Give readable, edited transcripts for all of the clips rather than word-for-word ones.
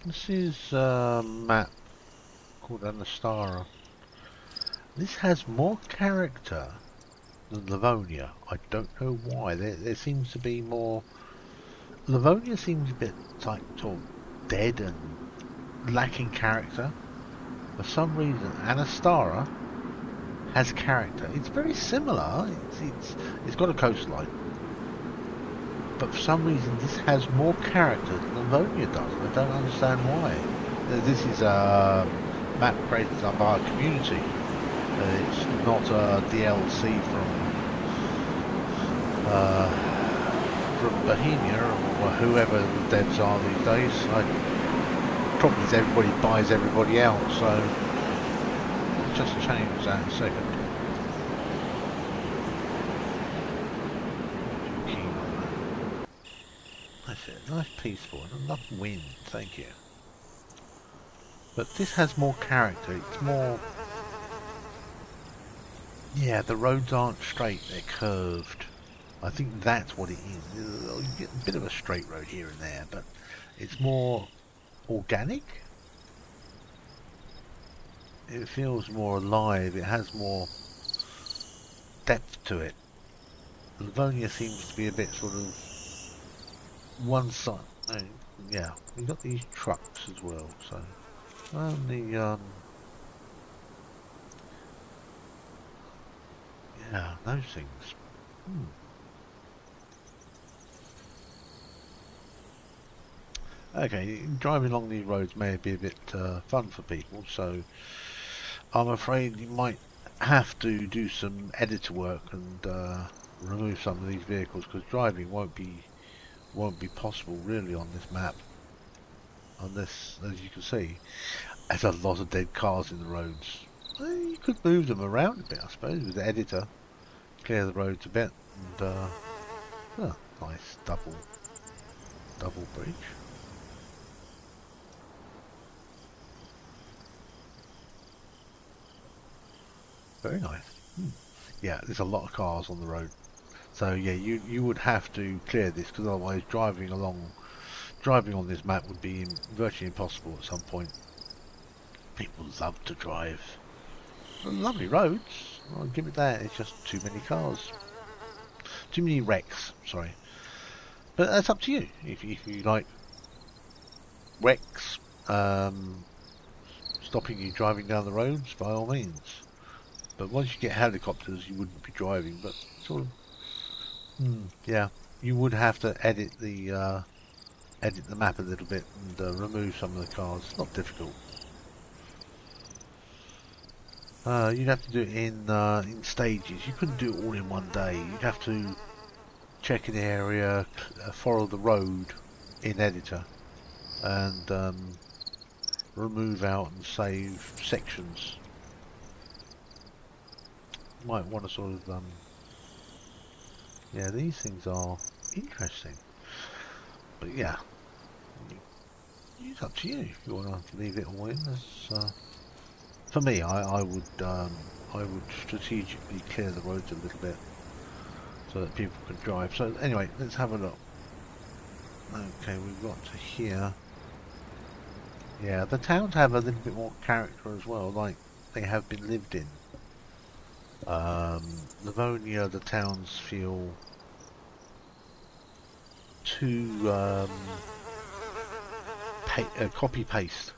This is a map called Anastara. This has more character than Livonia. I don't know why. There seems to be more. Livonia seems a bit like sort of dead and lacking character. For some reason, Anastara has character. It's very similar. It's got a coastline, but for some reason this has more character than Livonia does. I don't understand why. This is a map created by our community. It's not a DLC from Bohemia or whoever the devs are these days. Problem is everybody buys everybody out, so let's just change that in a second. That's it, nice peaceful and enough wind, thank you. But this has more character, it's more... Yeah, the roads aren't straight, they're curved. I think that's what it is. You get a bit of a straight road here and there, but it's more organic. It feels more alive, it has more depth to it. Livonia seems to be a bit sort of one side. Yeah, we've got these trucks as well, so yeah, those things. Okay, driving along these roads may be a bit fun for people, so I'm afraid you might have to do some editor work and remove some of these vehicles, because driving won't be possible really on this map. Unless, as you can see, there's a lot of dead cars in the roads. Well, you could move them around a bit, I suppose, with the editor. Clear the roads a bit, and nice double bridge. Very nice. Yeah, there's a lot of cars on the road. So yeah, you would have to clear this, because otherwise driving on this map would be virtually impossible at some point. People love to drive. Lovely roads, I'll give it that. It's just too many cars. Too many wrecks, sorry. But that's up to you. If you like wrecks stopping you driving down the roads, by all means. But once you get helicopters, you wouldn't be driving. But sort of, yeah, you would have to edit the map a little bit and remove some of the cars. It's not difficult. You'd have to do it in stages. You couldn't do it all in one day. You'd have to check an area, follow the road in editor, and remove out and save sections. You might want to sort of yeah, these things are interesting, but yeah, it's up to you if you want to leave it all in. For me, I would strategically clear the roads a little bit so that people can drive. So anyway, let's have a look. Okay, we've got to here. Yeah, the towns have a little bit more character as well, like they have been lived in. Livonia, the towns feel too copy paste.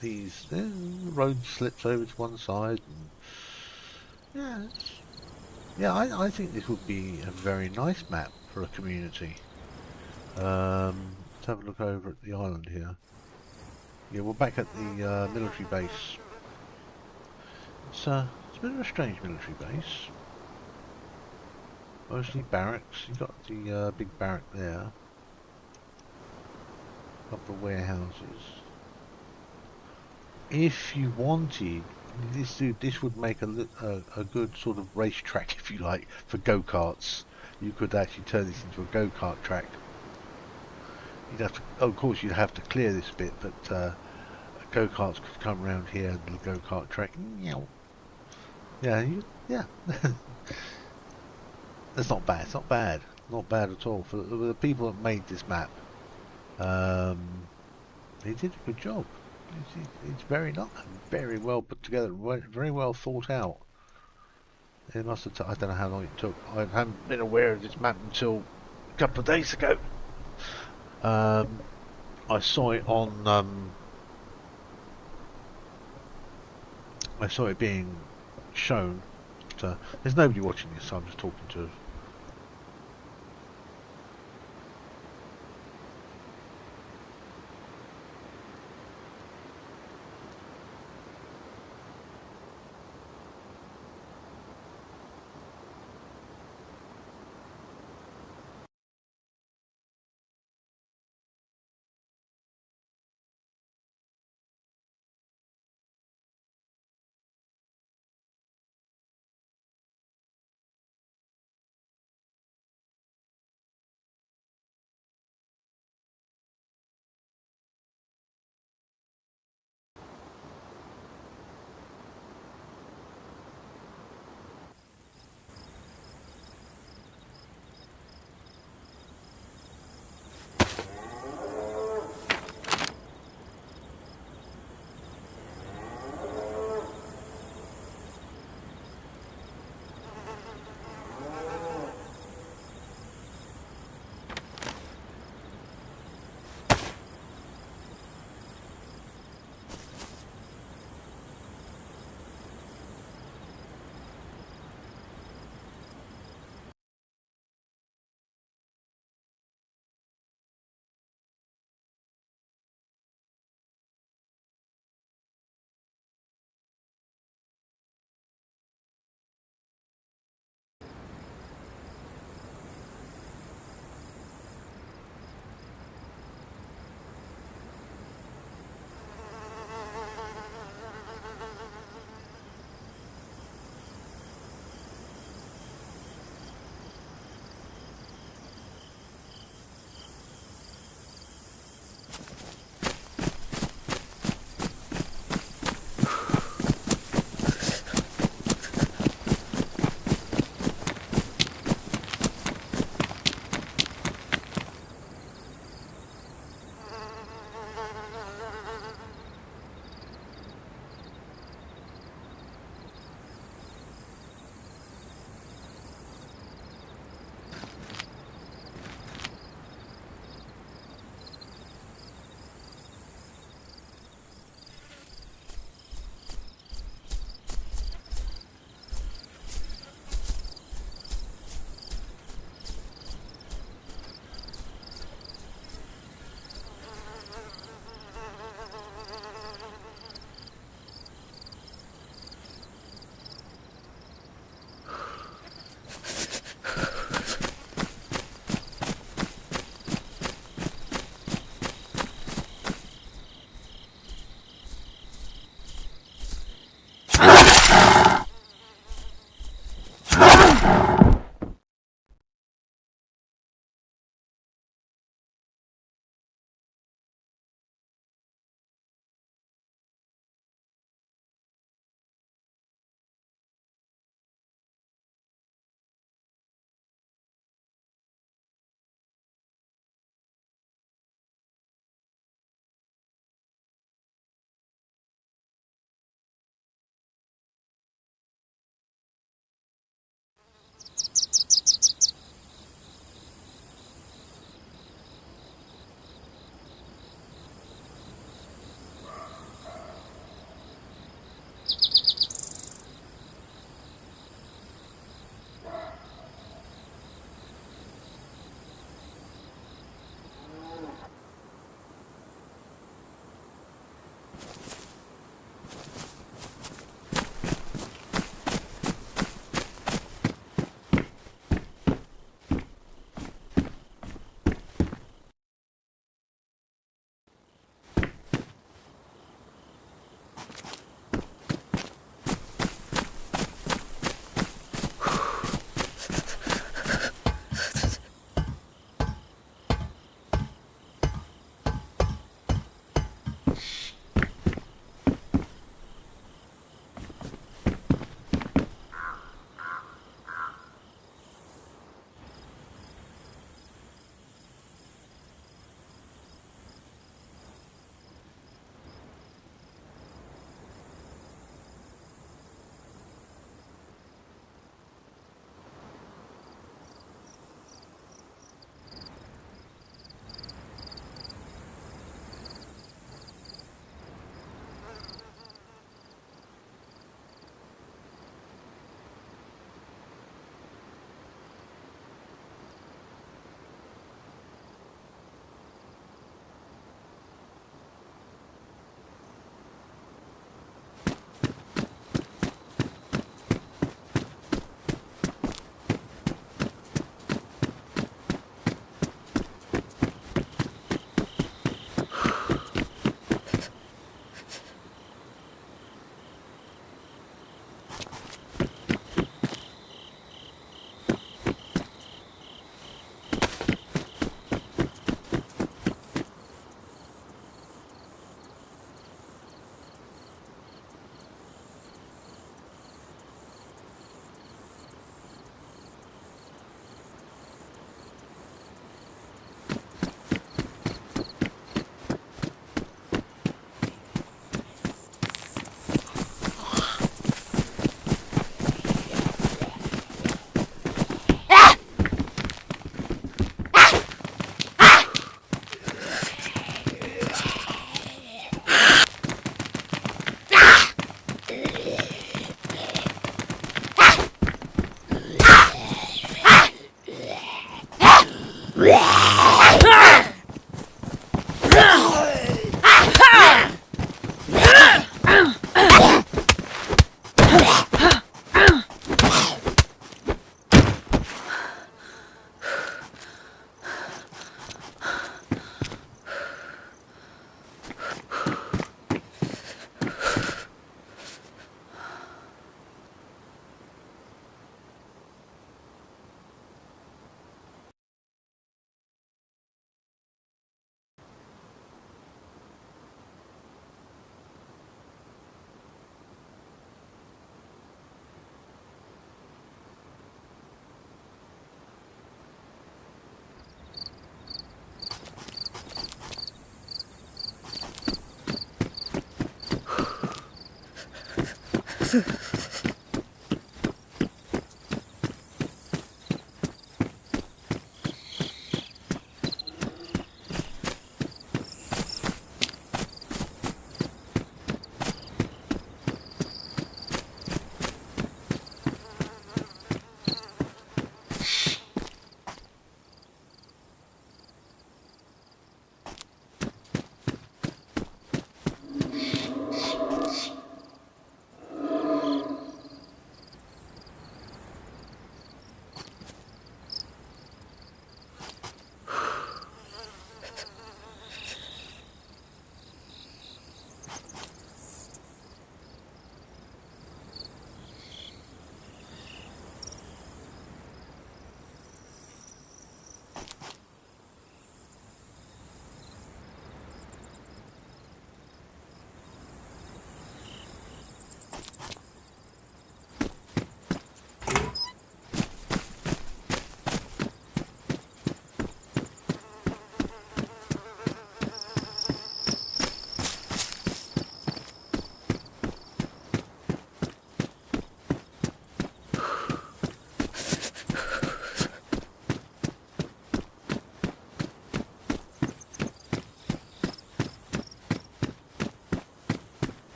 These the road slips over to one side, and yeah, I think this would be a very nice map for a community. Let's have a look over at the island here. Yeah, we're back at the military base. It's a bit of a strange military base. Mostly barracks. You've got the big barrack there. A couple of warehouses. If you wanted, this would make a good sort of racetrack, if you like, for go-karts. You could actually turn this into a go-kart track. You'd have to, of course, you'd have to clear this bit, but go-karts could come around here and the go-kart track. Yeah, yeah. That's not bad. It's not bad. Not bad at all for the people that made this map. he did a good job. It's very not very well put together, very well thought out. It must have. I don't know how long it took. I haven't been aware of this map until a couple of days ago. I saw it on. I saw it being shown. But, there's nobody watching this, so I'm just talking to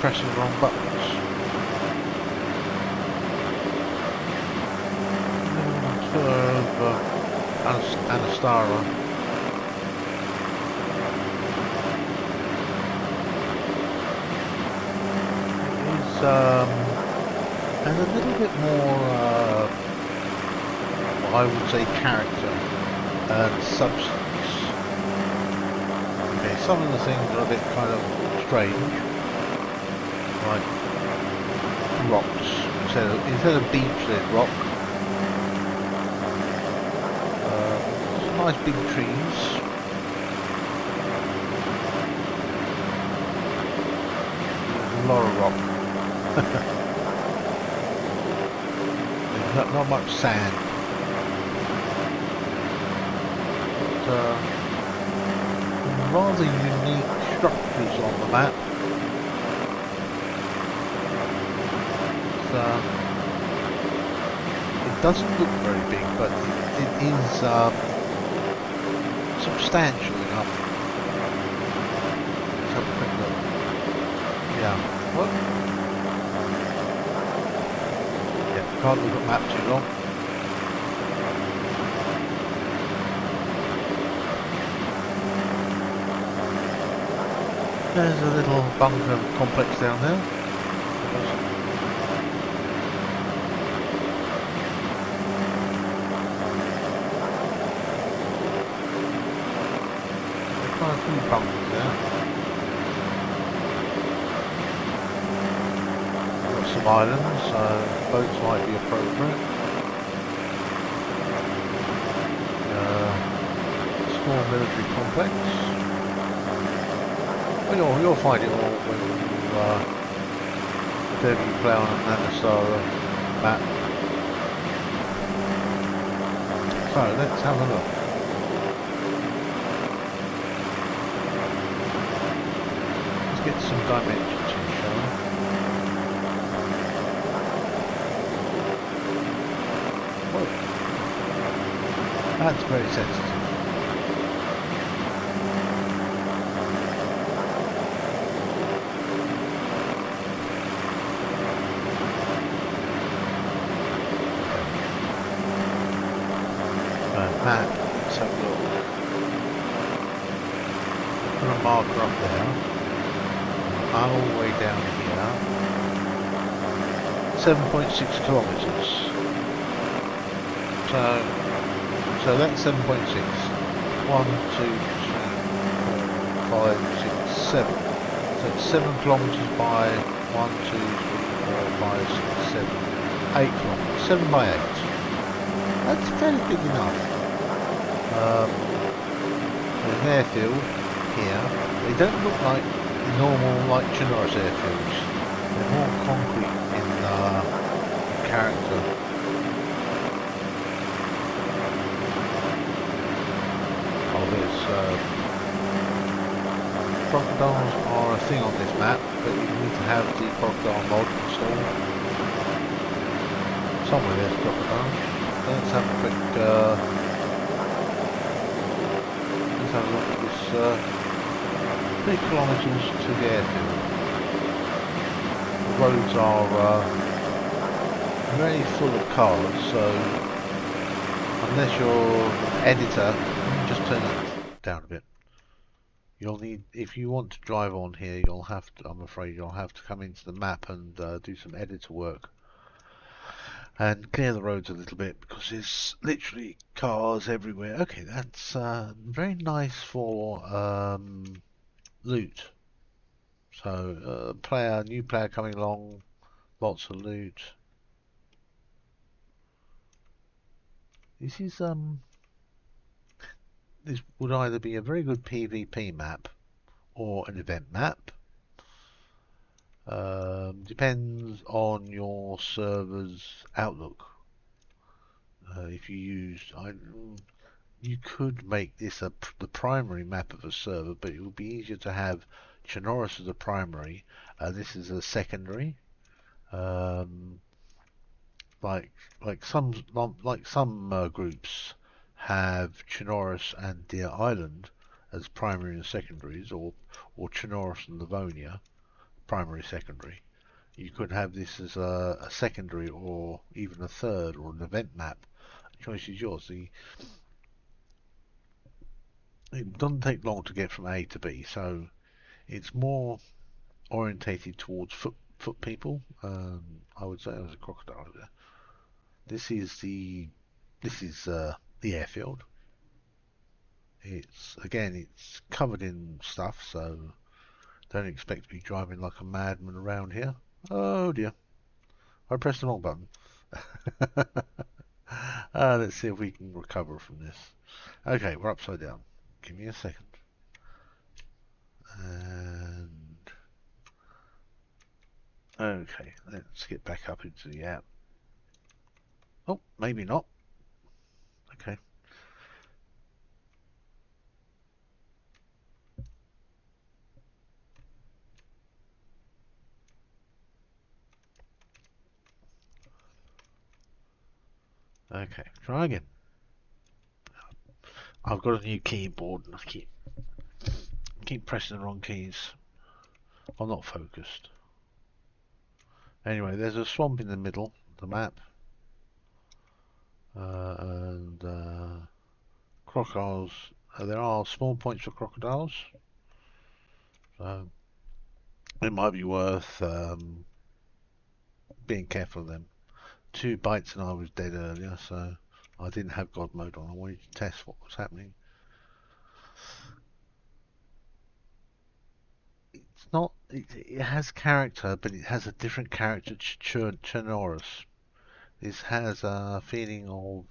Pressing the wrong buttons. Anastara. It is has a little bit more what I would say character and substance. Okay, some of the things are a bit kind of strange. Like rocks instead of beach, there's rock. Some nice big trees. There's a lot of rock. There's not much sand. But rather unique structures on the map. It doesn't look very big, but it is substantial enough. Let's have a quick look. Yeah. What? Yeah, can't look at map too long. There's a little bunker complex down there. Quite a few bunkers there. Got some islands, so boats might be appropriate. Small military complex. Well, you'll find it all when you play on an Anastara map. So let's have a look. Get some dimensions in, shall we? Whoa. That's very sensitive. Map, let's have a look. Put a marker up there. All the way down here, 7.6 kilometers. So that's 7.6. 1, 2, 3, 4, 5, 6, 7. So it's 7 kilometers by 1, 2, 3, 4, 5, 6, 7, 8 kilometers. 7 by 8. That's fairly big enough. There's an airfield here. They don't look like normal, like Chernarus airfields. They're more concrete in character. Oh, there's crocodiles are a thing on this map, but you need to have the crocodile mod installed. Somewhere there's crocodiles. Let's have a quick let's have a look at this 3 kilometers to the airfield. The roads are very full of cars, so unless you're an editor, you can just turn it down a bit. You'll need, if you want to drive on here, you'll have to, I'm afraid you'll have to come into the map and do some editor work and clear the roads a little bit, because there's literally cars everywhere. Okay, that's very nice for loot. So new player coming along, lots of loot. This would either be a very good PvP map or an event map. Depends on your server's outlook. If you used, you could make this the primary map of a server, but it would be easier to have Chernarus as a primary. This is a secondary. Like some groups have Chernarus and Deer Island as primary and secondaries, or Chernarus and Livonia primary secondary. You could have this as a secondary, or even a third, or an event map. The choice is yours. It doesn't take long to get from A to B, so it's more orientated towards foot people. I would say there's a crocodile there. This is the airfield. It's covered in stuff, so don't expect to be driving like a madman around here. Oh dear, I pressed the wrong button. Let's see if we can recover from this. Okay, we're upside down. Give me a second. And okay, let's get back up into the app. Oh, maybe not. Okay. Okay, try again. I've got a new keyboard and I keep pressing the wrong keys. I'm not focused. Anyway, there's a swamp in the middle of the map. And crocodiles. There are small points for crocodiles. So it might be worth being careful of them. 2 bites and I was dead earlier, so I didn't have God mode on. I wanted to test what was happening. It's not. It has character, but it has a different character to Chernarus. This has a feeling of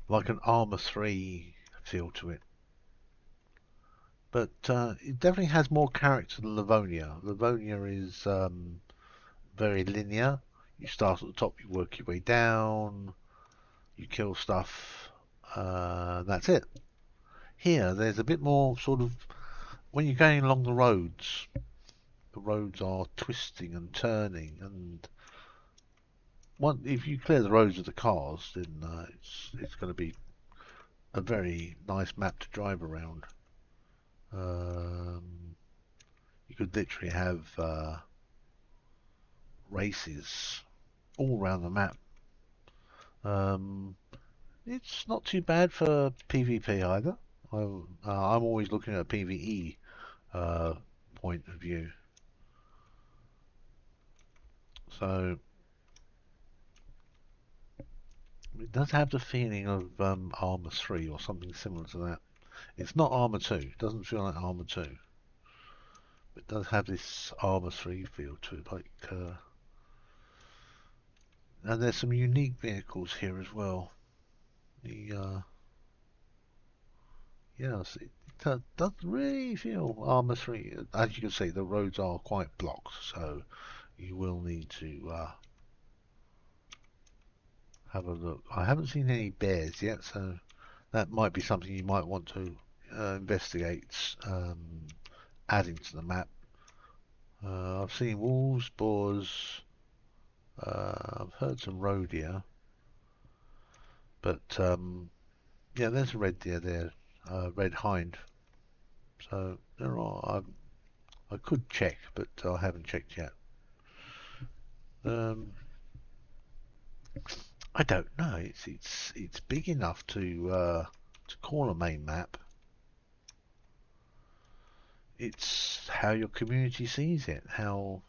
like an Armour 3 feel to it. But it definitely has more character than Livonia. Livonia is very linear. You start at the top, you work your way down, you kill stuff, that's it. Here, there's a bit more sort of, when you're going along the roads are twisting and turning, and if you clear the roads of the cars, then it's going to be a very nice map to drive around. You could literally have races all around the map. It's not too bad for PvP either. I'm always looking at a PvE point of view. So it does have the feeling of Armour 3 or something similar to that. It's not Armour 2. It doesn't feel like Armour 2. But it does have this Armour 3 feel to it, like And there's some unique vehicles here as well. The yes, it doesn't really feel armor free. As you can see, the roads are quite blocked, so you will need to have a look. I haven't seen any bears yet, so that might be something you might want to investigate, adding to the map. I've seen wolves, boars. I've heard some roe deer, but yeah, there's a red deer there, red hind. So there are. I could check, but I haven't checked yet. Um, I don't know. It's big enough to call a main map. It's how your community sees it. How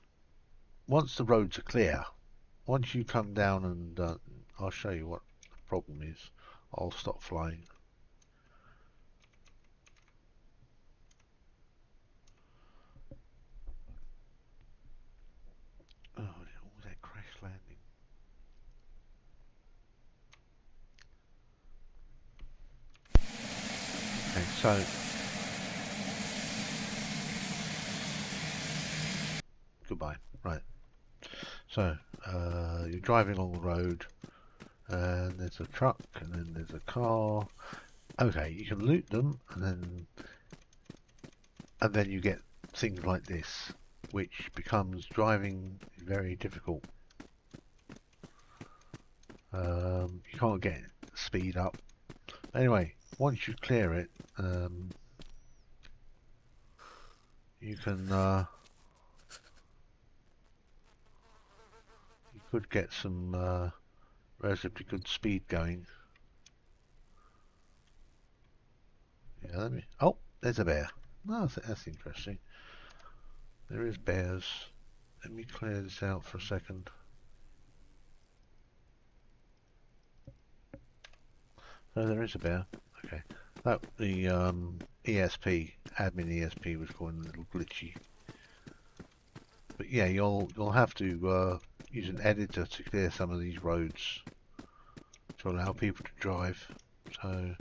once the roads are clear, once you come down and I'll show you what the problem is. I'll stop flying. Oh, all that crash landing. Okay, so goodbye. Right. So you're driving along the road, and there's a truck, and then there's a car. Okay, you can loot them, and then you get things like this, which becomes driving very difficult. You can't get speed up. Anyway, once you clear it, you can you could get some relatively good speed going. Yeah, let me. Oh, there's a bear. Oh, that's interesting. There is bears. Let me clear this out for a second. So there is a bear. Okay. That the ESP admin ESP was going a little glitchy. But yeah, you'll have to use an editor to clear some of these roads to allow people to drive. So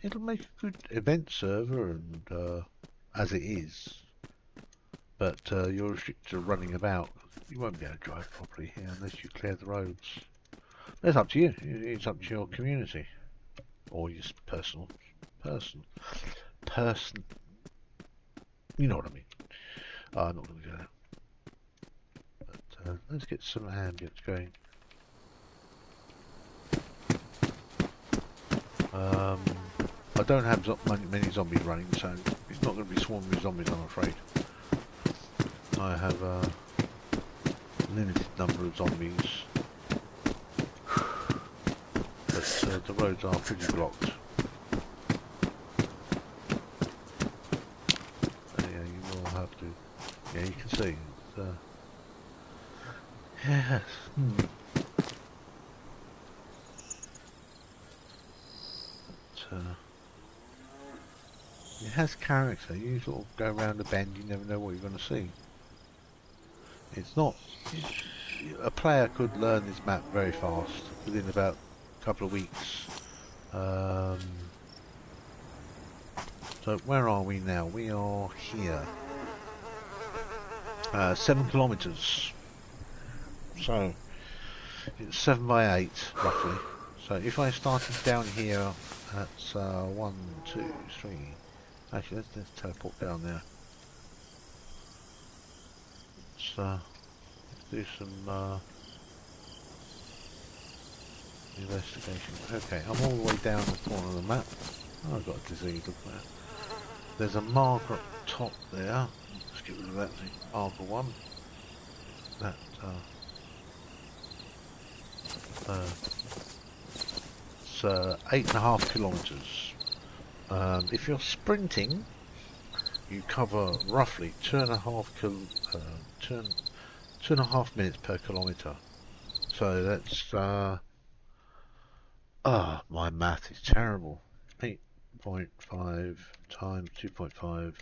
it'll make a good event server, and as it is. But you're restricted to running about. You won't be able to drive properly here unless you clear the roads. But it's up to you. It's up to your community or your personal person. You know what I mean. I'm not going to go there. But let's get some ambience going. I don't have many zombies running, so it's not going to be swarming with zombies, I'm afraid. I have a limited number of zombies, but the roads are pretty blocked. Yeah, you will have to. Yeah, you can see. Yes. It has character. You sort of go around a bend, you never know what you're going to see. It's not. A player could learn this map very fast within about a couple of weeks. So where are we now? We are here. 7 kilometers. So it's 7 by 8 roughly. So if I started down here at 1, 2, 3. Actually, let's teleport down there. Let's do some investigation. Okay, I'm all the way down the corner of the map. Oh, I've got a disease, look at that. There's a marker up top there. Let's get rid of that thing. Marker 1. That, it's 8.5 kilometers. If you're sprinting, you cover roughly 2.5 minutes per kilometer. So that's my math is terrible. 8.5 times 2.5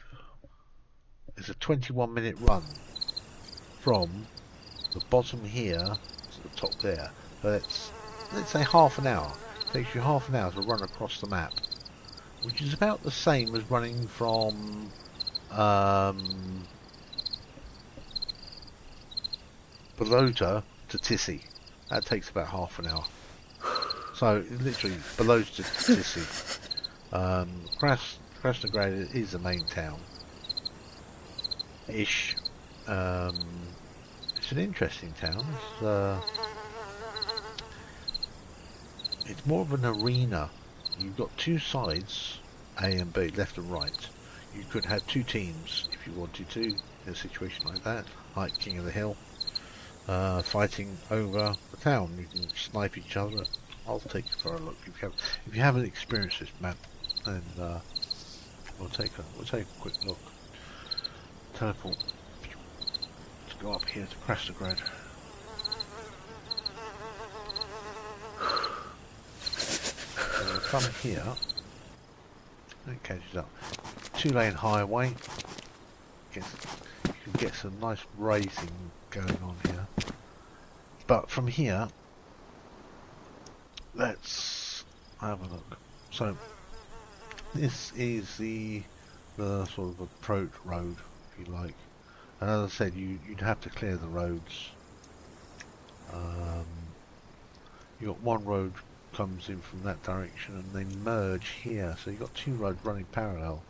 is a 21-minute run from the bottom here the top there. So let's say half an hour. It takes you half an hour to run across the map, which is about the same as running from Belota to Tissy. That takes about half an hour. So literally Belota to Tissy. Krasnograd is the main town. Ish. It's an interesting town. It's more of an arena. You've got two sides, A and B, left and right. You could have two teams if you wanted to, in a situation like that, like King of the Hill, fighting over the town. You can snipe each other. I'll take you for a look if you haven't experienced this map, and we'll take a quick look. Teleport to go up here to Krasnograd. We'll come here. It catches up. 2-lane highway. You can get some nice racing going on here. But from here, let's have a look. So this is the sort of approach road, if you like. And as I said, you'd have to clear the roads. You got one road comes in from that direction and they merge here, so you've got two roads running parallel.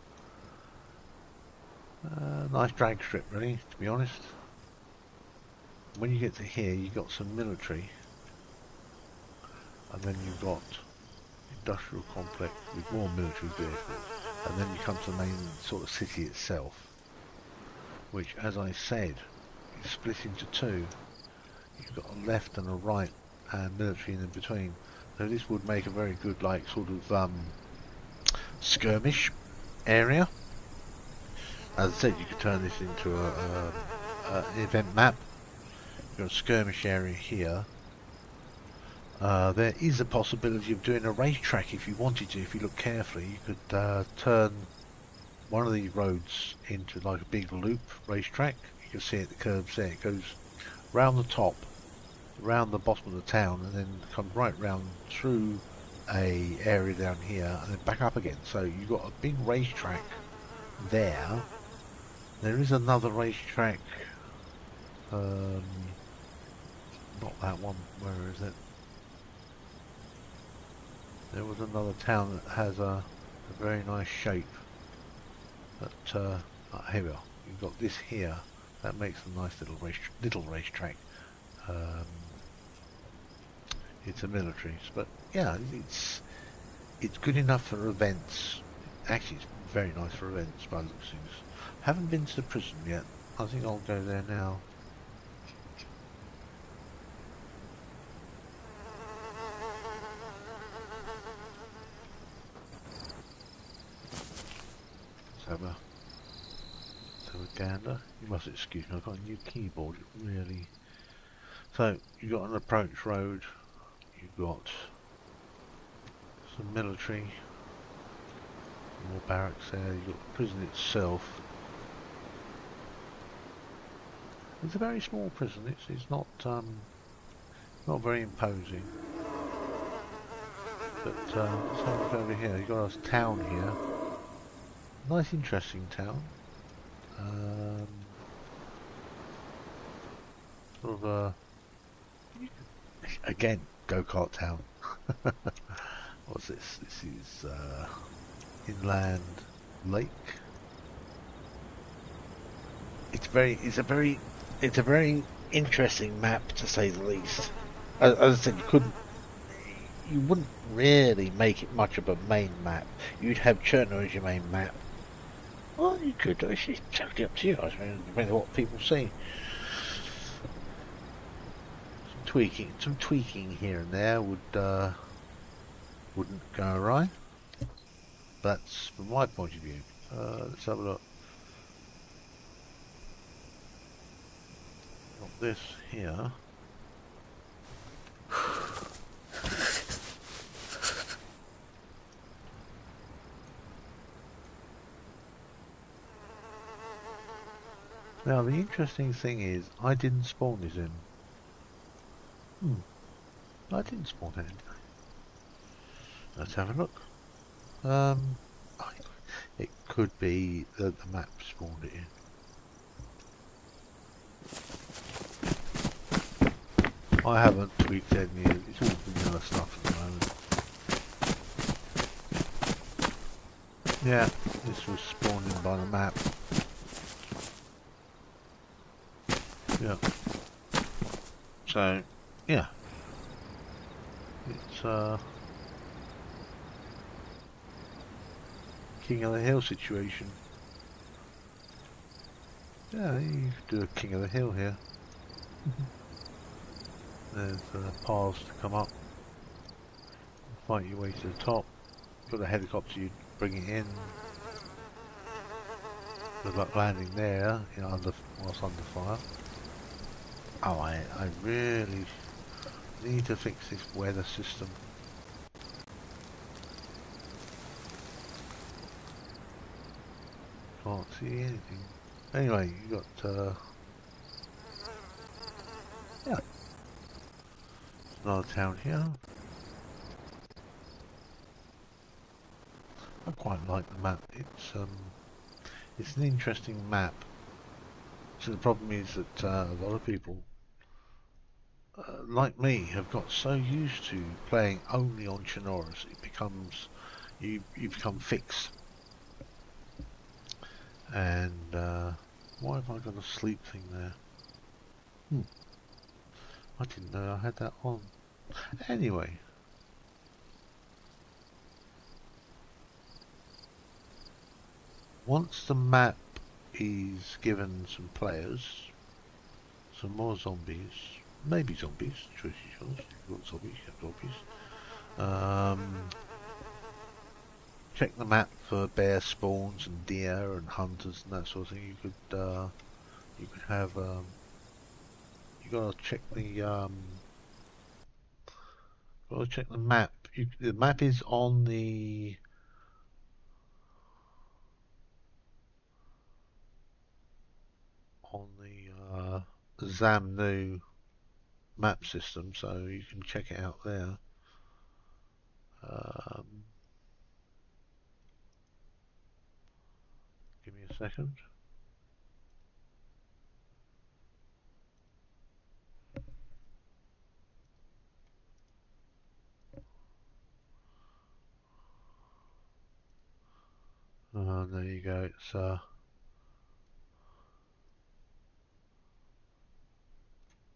Nice drag strip, really, to be honest. When you get to here, you've got some military, and then you've got industrial complex with more military vehicles, and then you come to the main sort of city itself, which, as I said, is split into two. You've got a left and a right, and military in between. So this would make a very good, like, sort of skirmish area. As I said, you could turn this into an event map. You've got a skirmish area here. There is a possibility of doing a racetrack if you wanted to. If you look carefully, you could turn one of these roads into like a big loop racetrack. You can see it, the curves there. It goes round the top, round the bottom of the town, and then comes right round through a area down here, and then back up again. So you've got a big racetrack there. There is another racetrack. Not that one. Where is it? There was another town that has a very nice shape. But here we are. You've got this here. That makes a nice little racetrack. It's a military, but yeah, it's good enough for events. Actually, it's very nice for events by the looks of things. Haven't been to the prison yet. I think I'll go there now. Let's have a gander. You must excuse me, I've got a new keyboard. It really. So you've got an approach road. You've got some military, more barracks there. You've got the prison itself. It's a very small prison. It's not very imposing. But let's have a look over here. You've got a town here. Nice, interesting town. Sort of a again go-kart town. What's this? This is inland lake. It's a very interesting map, to say the least. As I said, you wouldn't really make it much of a main map. You'd have Chernarus as your main map. Well, you could. It's totally up to you. I mean, depending on what people see. Some tweaking here and there wouldn't go awry. That's from my point of view. Let's have a look. Got this here. Now the interesting thing is, I didn't spawn this in. I didn't spawn it in. Let's have a look. Um, it could be that the map spawned it in. I haven't tweaked any. It's all vanilla stuff at the moment. Yeah, this was spawned in by the map. Yeah. So, yeah. It's King of the Hill situation. Yeah, you could do a King of the Hill here. There's paths to come up. Fight your way to the top. Got a helicopter, you bring it in. Good luck landing there, you know, whilst under fire. Oh, I really need to fix this weather system. Can't see anything. Anyway, you got yeah, another town here. I quite like the map. It's an interesting map. So the problem is that a lot of people, like me, have got so used to playing only on Chernarus, it becomes you become fixed. And why have I got a sleep thing there? I didn't know I had that on. Anyway. Once the map is given some players, some more zombies, maybe zombies, choice is yours. If you've got zombies, you have zombies. Check the map for bear spawns and deer and hunters and that sort of thing. You could have you gotta check the map. The map is on the Zamnu map system, so you can check it out there. Give me a second. There you go. It's there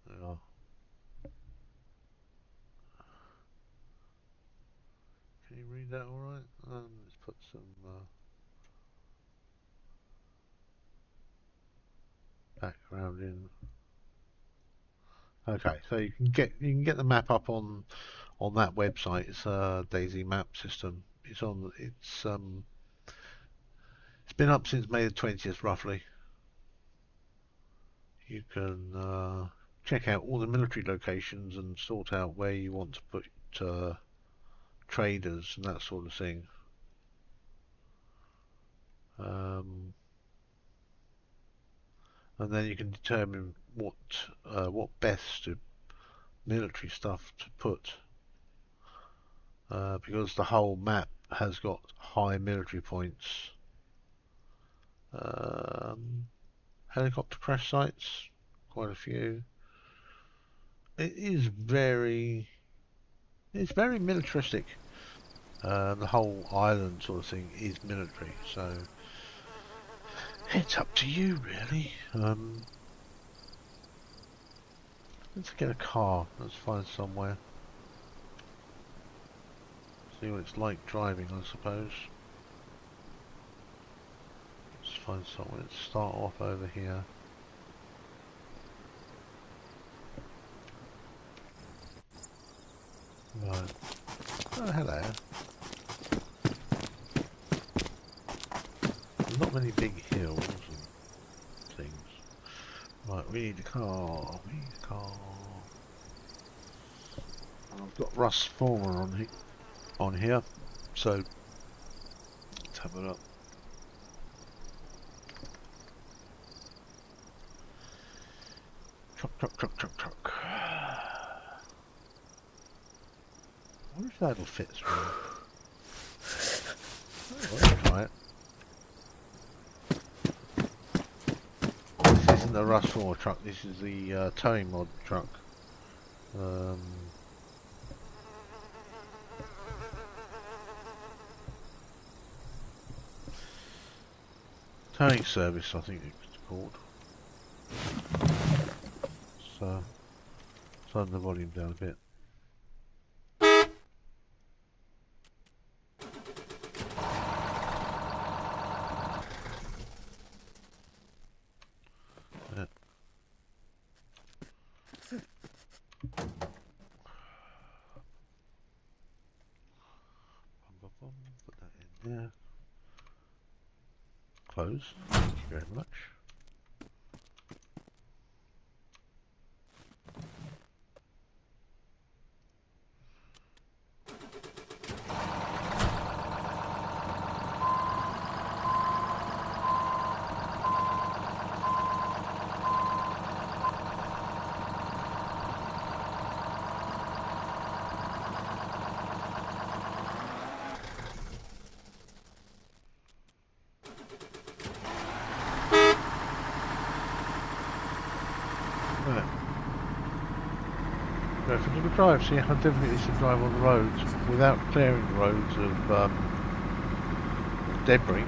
you are. Can you read that all right? Let's put some background in. Okay, so you can get the map up on that website. It's a DayZ map system. It's been up since May the 20th roughly. You can check out all the military locations and sort out where you want to put traders and that sort of thing. And then you can determine what best military stuff to put, because the whole map has got high military points. Helicopter crash sites, quite a few. It's very militaristic. The whole island sort of thing is military, so it's up to you really. Let's get a car. Let's find somewhere. See what it's like driving, I suppose. Let's find somewhere. Let's start off over here. Right. Oh, hello. There's not many big hills and things. Right, we need a car. We need a car. I've got Russ Former on here, so let's have a look. Truck. I wonder if that'll fit through. Oh, let's try it. This isn't the Rust 4 truck, this is the towing mod truck. Towing service, I think it's called. So, turn the volume down a bit. Yeah. Put that in there. Close. Thank you very much. Go for a little drive, see how difficult it is to drive on the roads without clearing the roads of debris.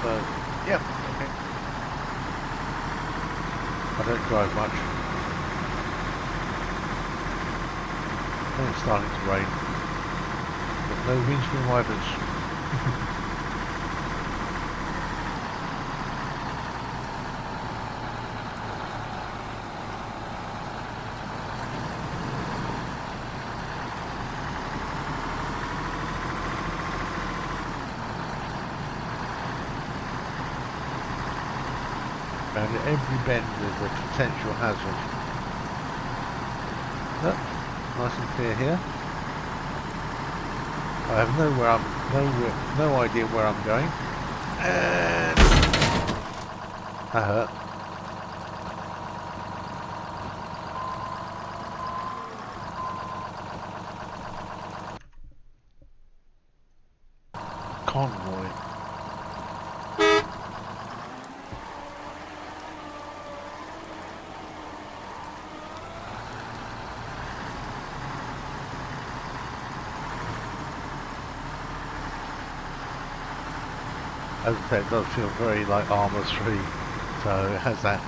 So, yeah, okay. I don't drive much. And it's starting to rain. But no windscreen wipers. And at every bend there's a potential hazard. Look, nice and clear here. I have no idea where I'm going. And that hurt. Convoy. As I said, it does feel very like Armour 3, so it has that.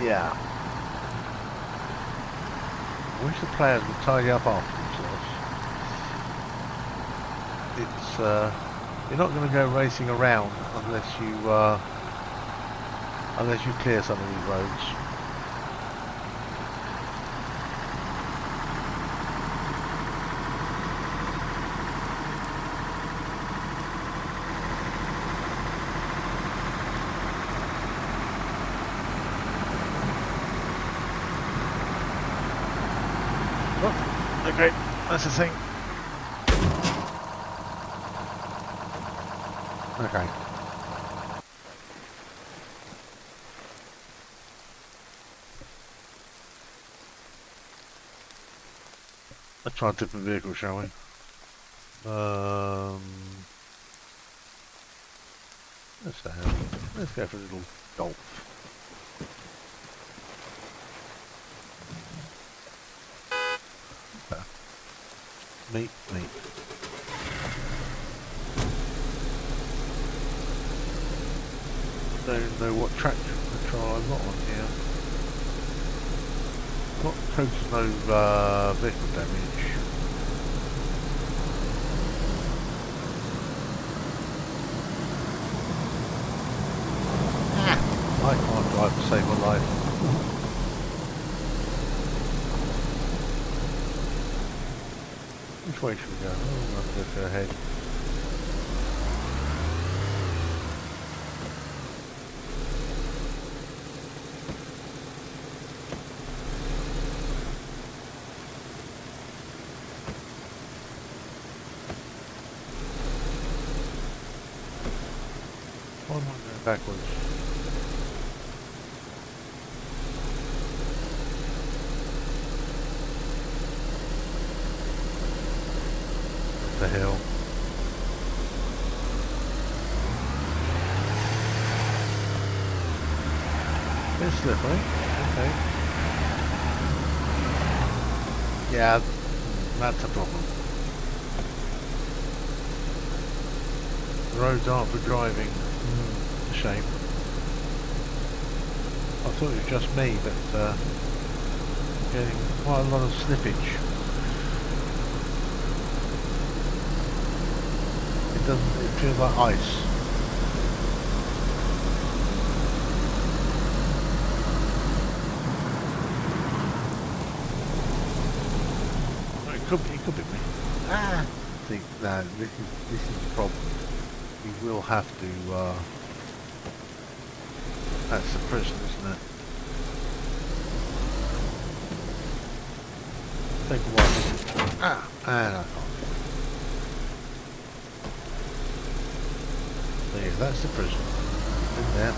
Yeah. I wish the players would tidy up after themselves. It's you're not going to go racing around unless you clear some of these roads. Okay, that's the thing. Okay. Let's try a different vehicle, shall we? Let's go for a little Golf. Meat. Don't know what traction control I've got on here. Got total no vehicle damage. I can't drive to save my life. Which way should we go? Oh, I'll go ahead. backwards. The hill. Bit slippery. Okay. Yeah, that's a problem. The roads aren't for driving. A shame. I thought it was just me, but getting quite a lot of slippage. It doesn't. It feels like ice. It could be me. Ah! See, no, this is the problem. We will have to. That's the prison, isn't it? Take a while. Ah! And I can't. There, that's the prison. In there.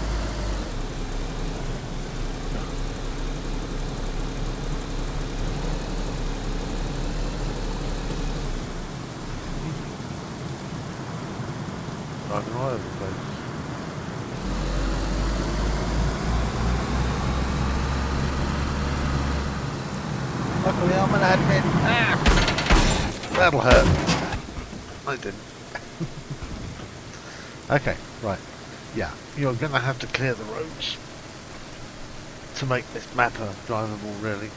Driving all over the place. Luckily I'm an admin. Ah! That'll hurt. I didn't. Okay, right. Yeah, you're going to have to clear the roads to make this map drivable, really.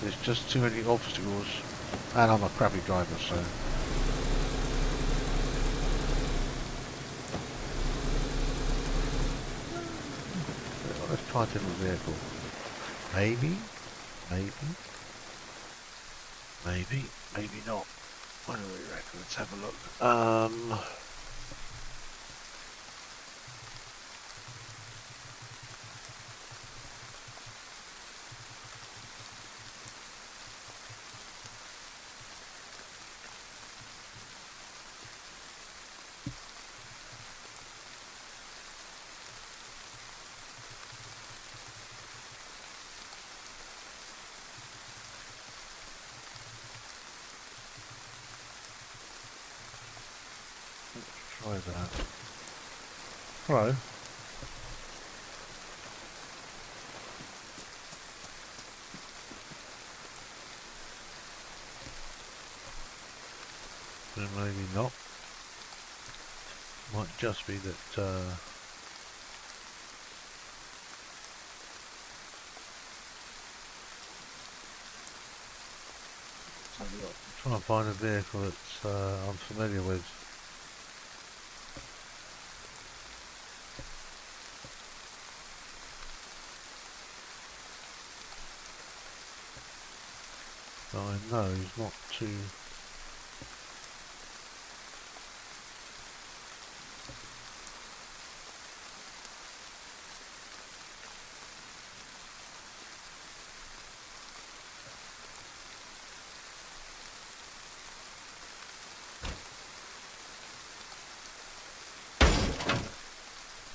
There's just too many obstacles. And I'm a crappy driver, so... Let's try a different vehicle. Maybe, maybe not. What do we reckon? Let's have a look. Try that. Hello. Then maybe not. Might just be that trying to find a vehicle that's I'm familiar with. So I know he's not too...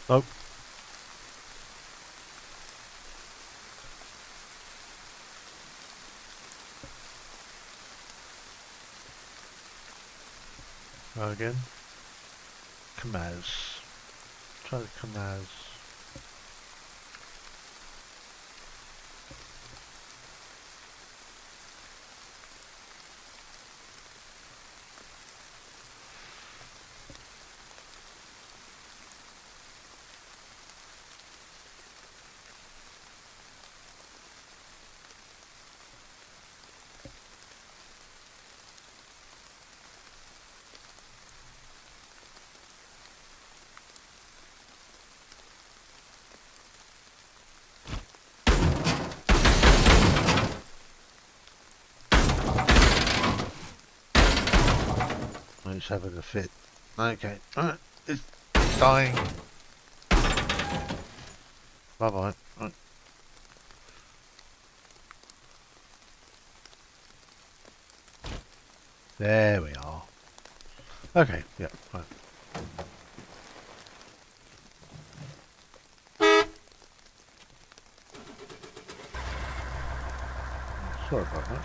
Nope. Go again. Kamaz. Try the Kamaz. It's having a fit. Okay. Alright. It's dying. Bye bye. Right. There we are. Okay, yeah, right. Sorry about that.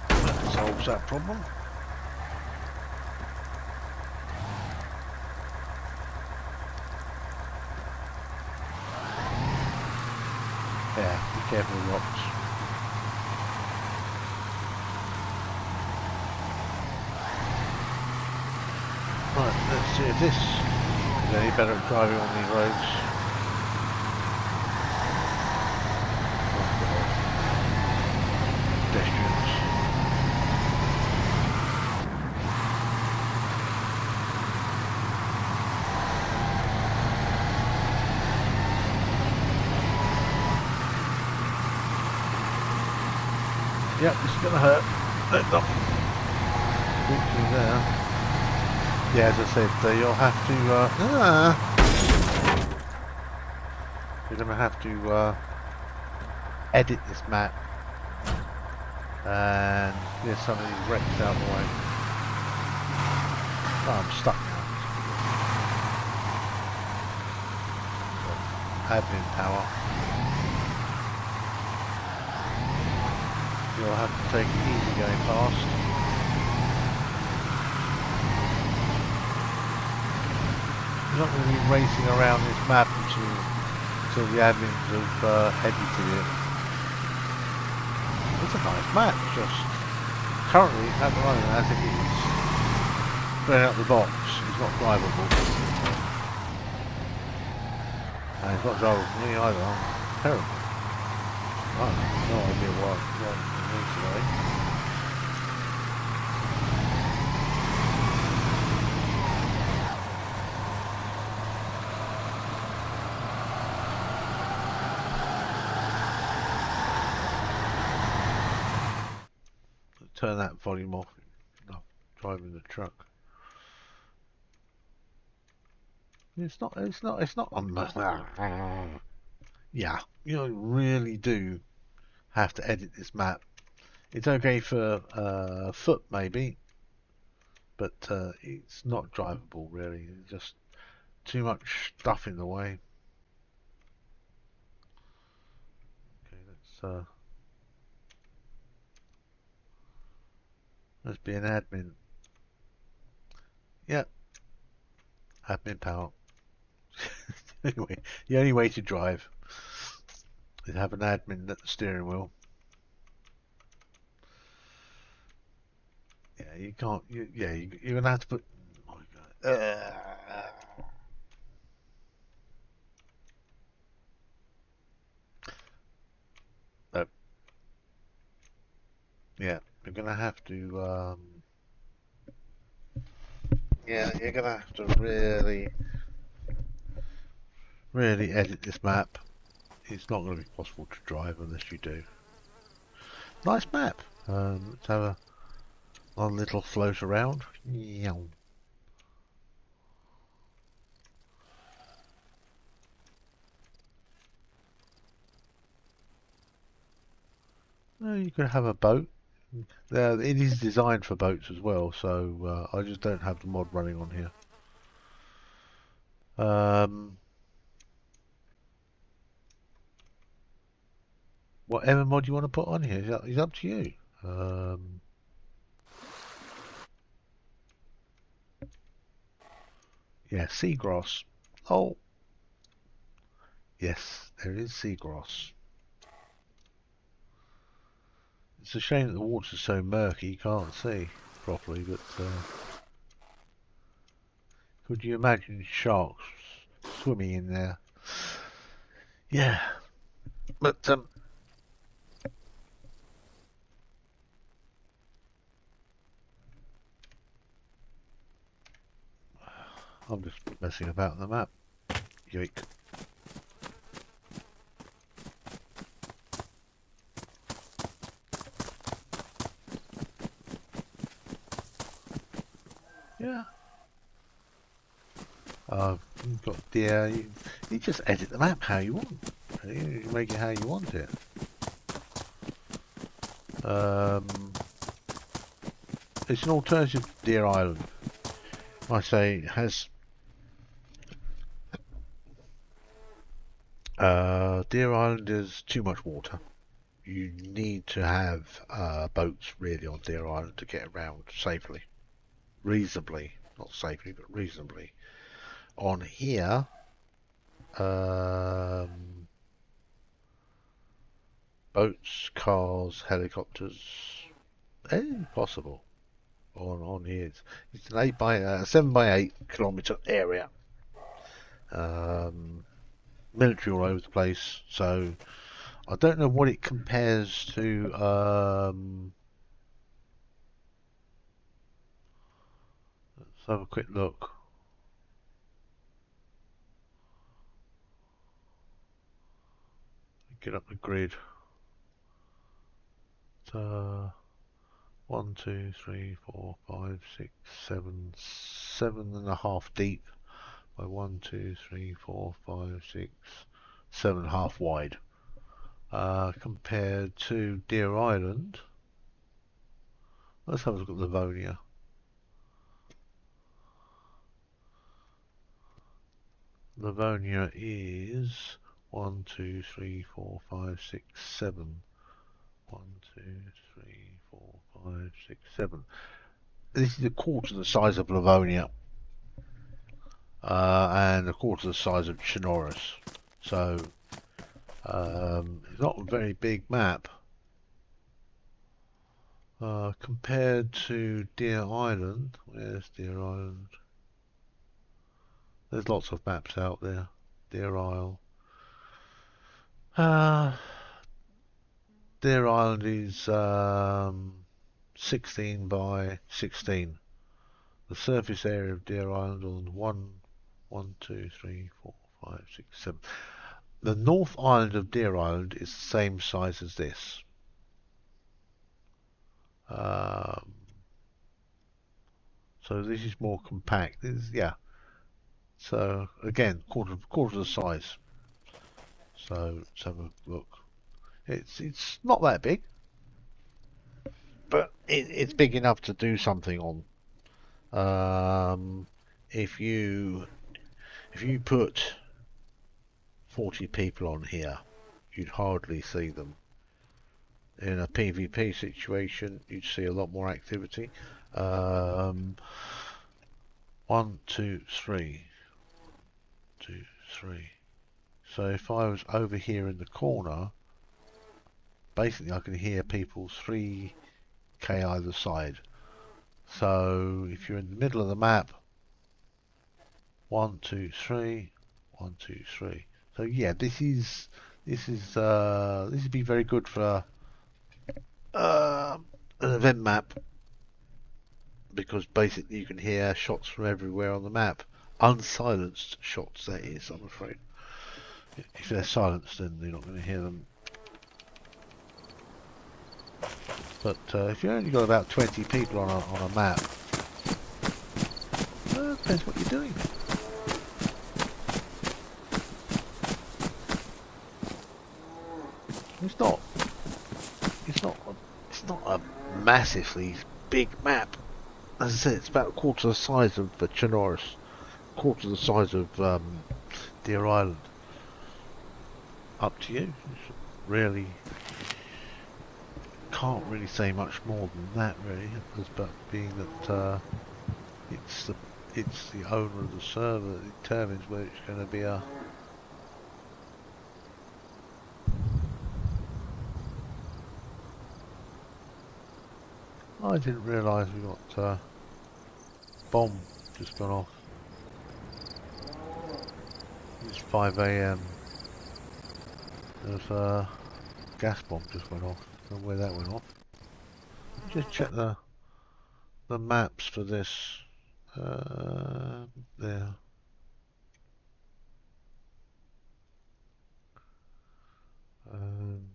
That solves that problem. Yeah, be careful with rocks. Right, let's see if this is any better at driving on these roads. Oh god. Pedestrians. Yep, this is gonna hurt. Nothing there. Yeah, as I said, you'll have to. You're gonna have to edit this map and get some of these wrecks out of the way. Oh, I'm stuck now. Admin power. You'll have to take it easy going past. You're not going to be racing around this map until the admins have edited it. It's a nice map, just currently at the moment as it is, straight out the box, it's not drivable. And it's not drivable for me either, I'm terrible. I have no idea what I'm doing today. Turn that volume off. No, driving the truck. It's not. Yeah, you really do have to edit this map. It's okay for foot maybe, but it's not drivable really. It's just too much stuff in the way. Okay, let's be an admin. Yep, admin power. Anyway, the only way to drive is have an admin at the steering wheel. Yeah, you can't. You're gonna have to put. Oh my god. No. Yeah, you're gonna have to. Yeah, you're gonna have to really edit this map. It's not going to be possible to drive unless you do. Nice map. Let's have a little float around. Yeah. You could have a boat. It is designed for boats as well, so I just don't have the mod running on here. Whatever mod you want to put on here is up to you. Yeah, seagrass. Oh, yes, there is seagrass. It's a shame that the water's so murky you can't see properly, but could you imagine sharks swimming in there? Yeah, but I'm just messing about the map. Yoik. Yeah. You've got the you just edit the map how you want. You make it how you want it. It's an alternative to Deer Island. I say it has Deer Island is too much water. You need to have boats really on Deer Island to get around safely, reasonably, not safely but reasonably. On here, boats, cars, helicopters, anything possible. On here, it's an 7 by 8 kilometre area. Military all over the place, so I don't know what it compares to. Let's have a quick look. Get up the grid. 1, 2, 3, 4, 5, 6, 7, 7.5 deep by 1, 2, 3, 4, 5, 6, 7.5 wide. Compared to Deer Island. Let's have a look at Livonia. Livonia is 1, 2, 3, 4, 5, 6, 7. 1, 2, 3, 4, 5, 6, 7. This is a quarter the size of Livonia, and a quarter the size of Chernarus. So it's not a very big map compared to Deer Island. Where's Deer Island? There's lots of maps out there. Deer Isle. Deer Island is 16 by 16. The surface area of Deer Island on 1, 2, 3, 4, 5, 6, 7. The North Island of Deer Island is the same size as this. So this is more compact. Yeah. So again, quarter of the size. So let's have a look. It's not that big, but it's big enough to do something on. If you put 40 people on here, you'd hardly see them. In a PvP situation, you'd see a lot more activity. 1, 2, 3. 2, 3. So if I was over here in the corner, basically I can hear people 3k either side. So if you're in the middle of the map, 1, 2, 3, 1, 2, 3. So yeah, this would be very good for an event map, because basically you can hear shots from everywhere on the map. Unsilenced shots, that is, I'm afraid. If they're silenced, then you're not going to hear them. But if you only got about 20 people on a map, it depends what you're doing. It's not a massively big map. As I said, it's about a quarter the size of Chernarus, quarter the size of Deer Island. Up to you. Really can't really say much more than that, really, but being that it's the owner of the server that determines whether it's going to be a I didn't realise we got bomb just gone off. It's 5 AM. There's a gas bomb just went off. I don't know where that went off. Just check the maps for this. There.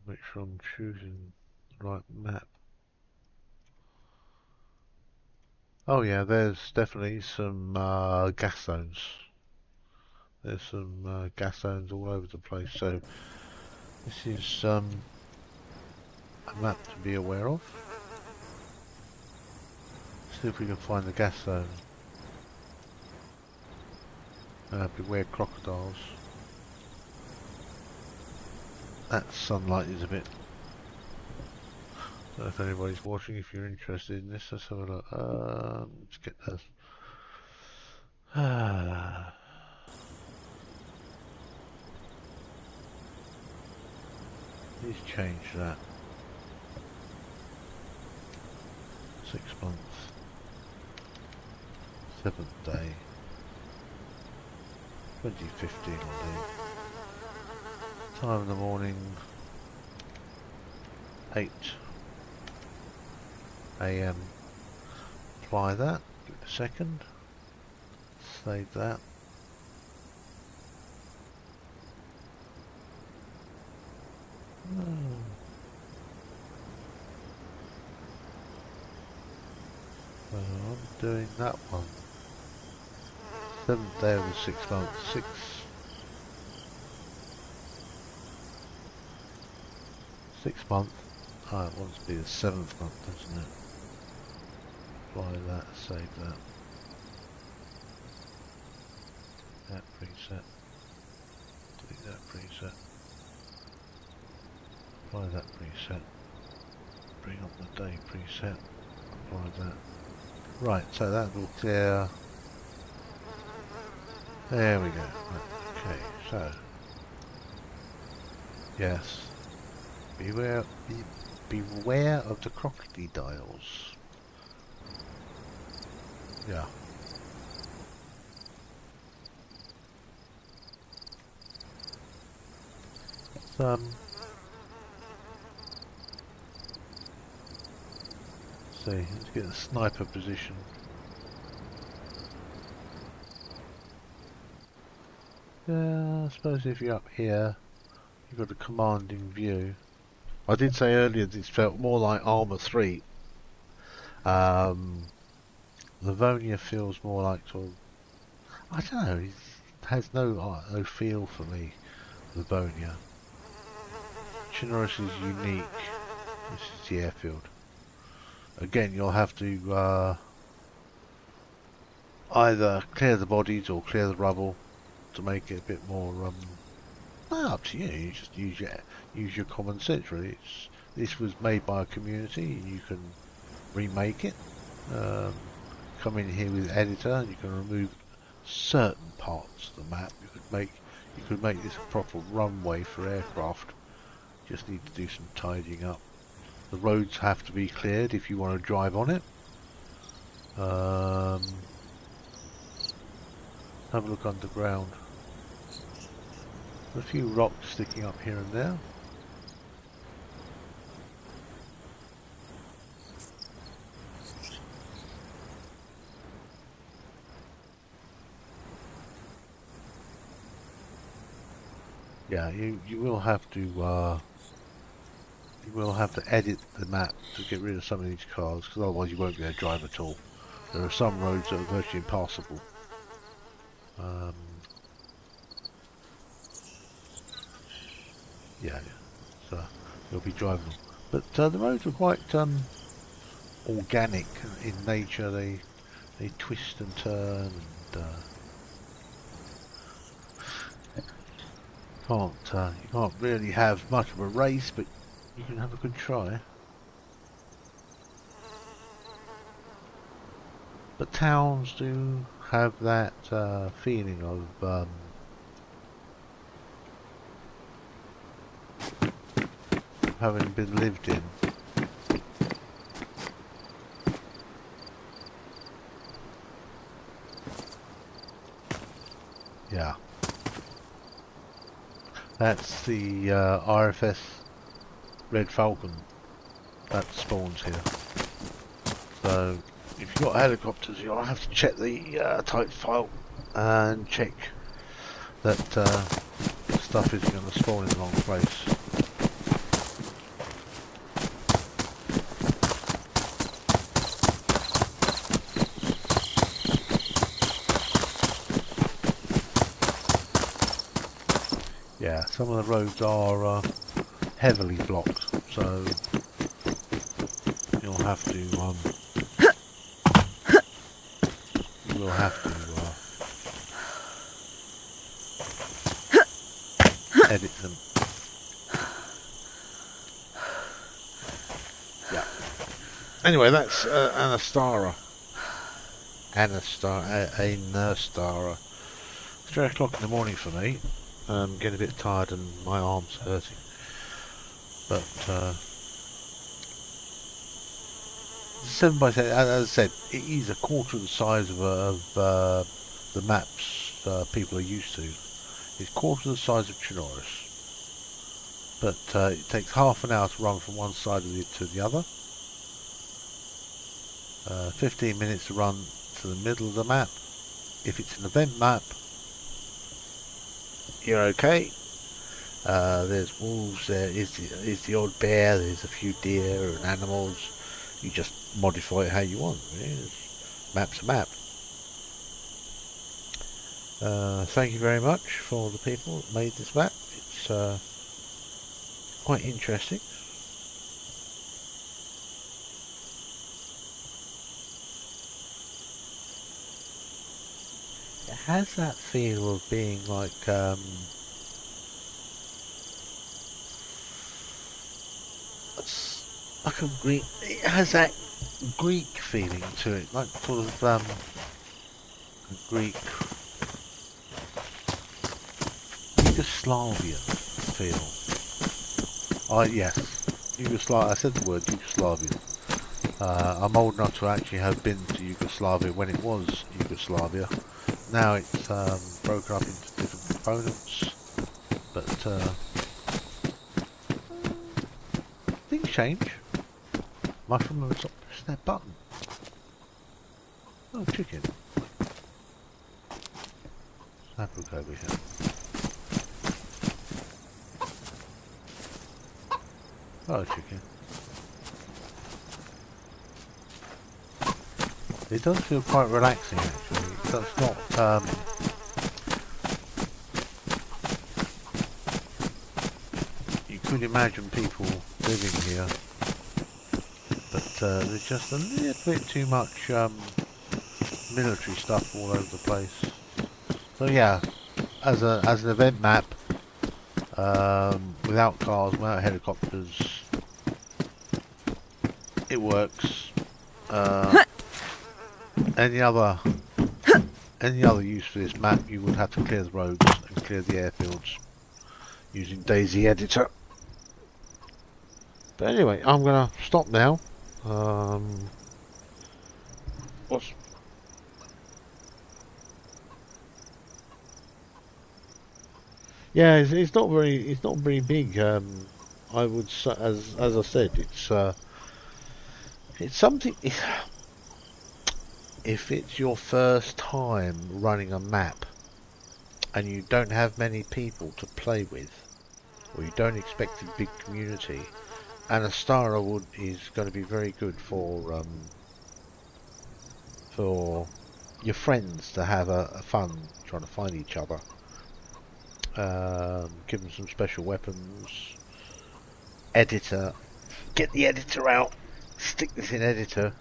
Make sure I'm choosing the right map. Oh yeah, there's definitely some gas zones. There's some gas zones all over the place. So this is a map to be aware of. See if we can find the gas zone. Beware crocodiles. That sunlight is a bit... I don't know if anybody's watching. If you're interested in this, let's have a look. Let's get this. Please change that. 6 months. 7th day. 2015 will do. Time in the morning. 8 AM. Apply that. Give it a second. Save that. So I'm doing that one. 7th day of the 6 months. 6 month. Ah, it wants to be the 7th month, doesn't it? Apply that, save that. That preset. Delete that preset. Apply that preset. Bring up the day preset. Apply that. Right, so that will clear. There we go. Right, okay, so yes. Beware of the crocodiles. Yeah. See, let's get a sniper position. Yeah, I suppose if you're up here, you've got a commanding view. I did say earlier this felt more like Armour 3. Livonia feels more like sort of, I don't know, it has no feel for me, Livonia. Chernarus is unique. This is the airfield. Again, you'll have to either clear the bodies or clear the rubble to make it a bit more up to you. You just use your common sense, really. This was made by a community. You can remake it. Come in here with editor, and you can remove certain parts of the map. You could make this a proper runway for aircraft. Just need to do some tidying up. The roads have to be cleared if you want to drive on it. Have a look underground. A few rocks sticking up here and there. Yeah, you will have to edit the map to get rid of some of these cars, because otherwise you won't be able to drive at all. There are some roads that are virtually impassable. Yeah, so you'll be driving them. But the roads are quite organic in nature. They twist and turn, and you can't really have much of a race, but you can have a good try. But towns do have that feeling of having been lived in. Yeah. That's the RFS Red Falcon that spawns here. So if you've got helicopters, you'll have to check the type file and check that stuff isn't going to spawn in the wrong place. Yeah, some of the roads are heavily blocked, so have to you will have to edit them. Yeah. Anyway, that's Anastara. Anastara. It's 3 o'clock in the morning for me. I'm getting a bit tired and my arm's hurting. But 7 by 7, as I said, it is a quarter of the size of the maps people are used to. It's quarter of the size of Chernarus. But it takes half an hour to run from one side of it to the other. 15 minutes to run to the middle of the map. If it's an event map, you're okay. There's wolves, there is the odd bear, there's a few deer and animals. You just modify it how you want. Really. Map's a map. Thank you very much for the people that made this map. It's quite interesting. It has that feel of being like a Greek. It has that Greek feeling to it, like sort of Greek Yugoslavia feel. Yes, Yugoslavia. I said the word Yugoslavia. I'm old enough to actually have been to Yugoslavia when it was Yugoslavia. Now it's broken up into different components, but things change. Must remember to stop pressing that button. Oh, chicken. Have a look over here. Oh, chicken. It does feel quite relaxing actually. That's not you could imagine people living here, but there's just a little bit too much military stuff all over the place. So yeah, as an event map, without cars, without helicopters, it works. Any other use for this map, you would have to clear the roads and clear the airfields using DayZ editor. But anyway, I'm gonna stop now. Yeah, it's not very big. I would say, as I said, it's something. If it's your first time running a map and you don't have many people to play with, or you don't expect a big community, Anastara is going to be very good for your friends to have a fun trying to find each other. Give them some special weapons. Editor, get the editor out. Stick this in editor.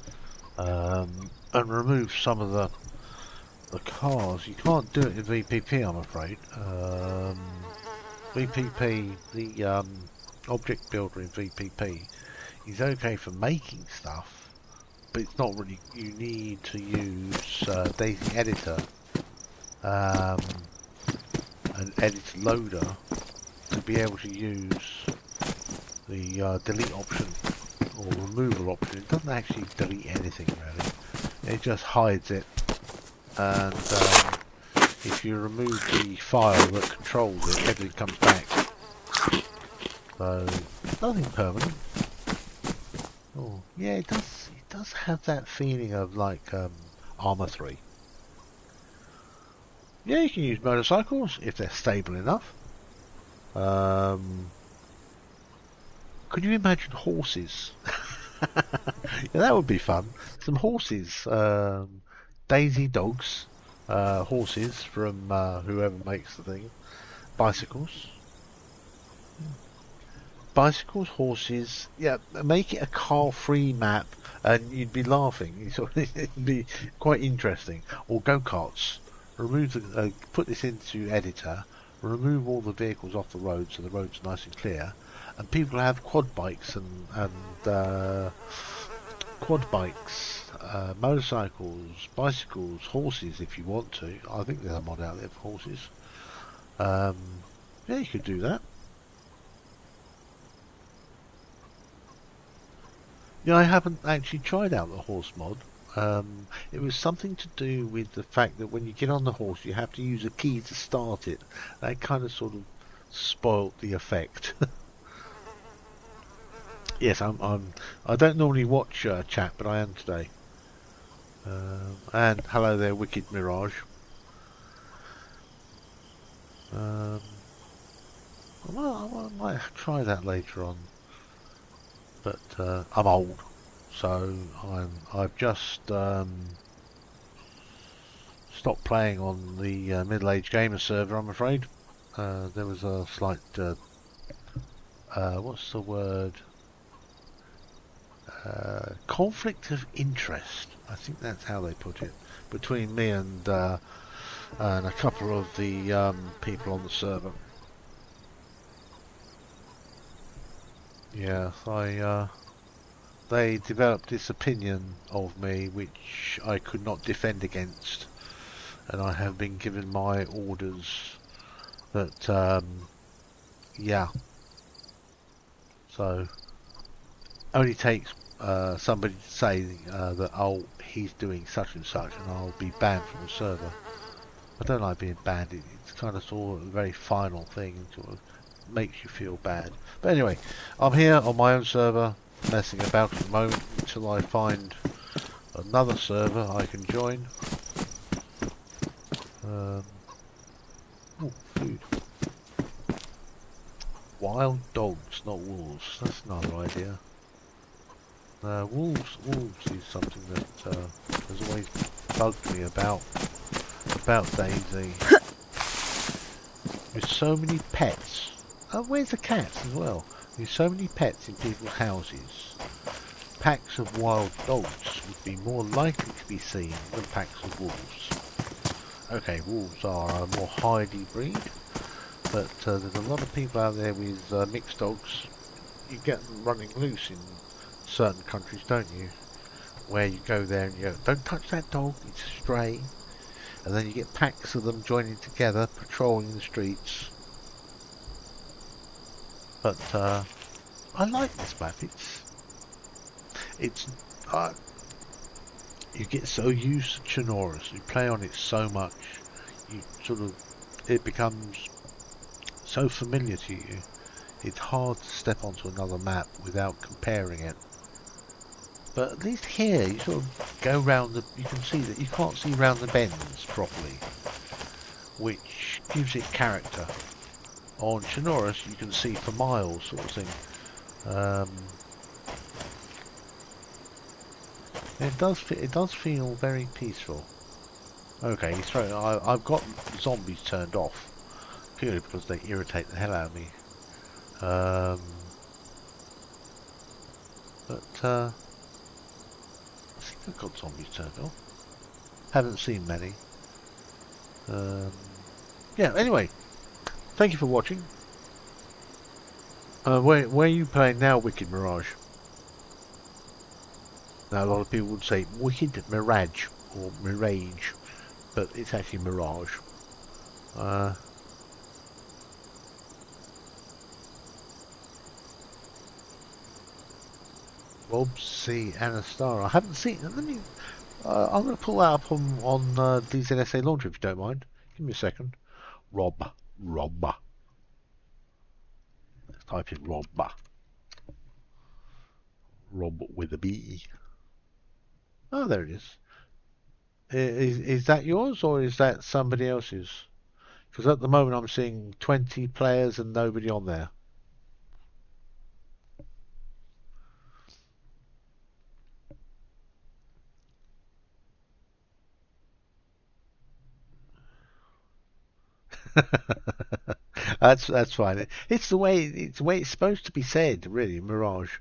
And remove some of the cars. You can't do it in VPP, I'm afraid. VPP, the object builder in VPP, is okay for making stuff, but it's not really. You need to use DayZ editor, an edit loader, to be able to use the delete option or removal option. It doesn't actually delete anything really. It just hides it, and if you remove the file that controls it, everything comes back. So nothing permanent. Oh, yeah, it does have that feeling of like Armour 3. Yeah, you can use motorcycles if they're stable enough. Could you imagine horses? Yeah, that would be fun. Some horses, DayZ dogs, horses from whoever makes the thing, bicycles. bicycles, horses. Yeah, make it a car-free map, and you'd be laughing. It'd be quite interesting. Or go-karts. Put this into editor. Remove all the vehicles off the road so the road's nice and clear, and people have quad bikes and motorcycles, bicycles, horses if you want to. I think there's a mod out there for horses. Yeah, you could do that. Yeah, I haven't actually tried out the horse mod. It was something to do with the fact that when you get on the horse, you have to use a key to start it. That kind of sort of spoilt the effect. Yes, I don't normally watch chat, but I am today. And hello there, Wicked Mirage. I might try that later on, but I'm old, so I've just stopped playing on the MiddleAgedGamers server. I'm afraid there was a slight what's the word? Conflict of interest. I think that's how they put it, between me and a couple of the people on the server. Yeah, they developed this opinion of me which I could not defend against, and I have been given my orders that yeah. So only takes somebody to say that, oh, he's doing such and such, and I'll be banned from the server. I don't like being banned. It's kind of sort of a very final thing, and sort of makes you feel bad. But anyway, I'm here on my own server, messing about at the moment until I find another server I can join. Oh, food. Wild dogs, not wolves. That's another idea. Wolves is something that has always bugged me about DayZ. There's so many pets. Oh, where's the cats as well? There's so many pets in people's houses. Packs of wild dogs would be more likely to be seen than packs of wolves. Okay, wolves are a more hardy breed, but there's a lot of people out there with mixed dogs. You get them running loose in certain countries, don't you? Where you go there and you go, don't touch that dog, it's a stray. And then you get packs of them joining together, patrolling the streets. But I like this map. It's you get so used to Chernarus. You play on it so much, it becomes so familiar to you. It's hard to step onto another map without comparing it. But at least here, you sort of go round you can see that you can't see round the bends properly, which gives it character. On Chernarus, you can see for miles, sort of thing. It does feel very peaceful. Okay, I've got zombies turned off purely because they irritate the hell out of me. But I think I've got zombies turned off. Haven't seen many. Yeah, anyway, thank you for watching. Where are you playing now, Wicked Mirage? Now, a lot of people would say Wicked Mirage or Mirage, but it's actually Mirage. Rob C. Anastara. I haven't seen. Let me. I'm going to pull that up on DZSA Launcher if you don't mind. Give me a second. Rob. Let's type in Rob. Rob with a B. Oh, there it is. Is that yours or is that somebody else's? Because at the moment I'm seeing 20 players and nobody on there. That's fine. It's the way it's supposed to be said, really. Mirage.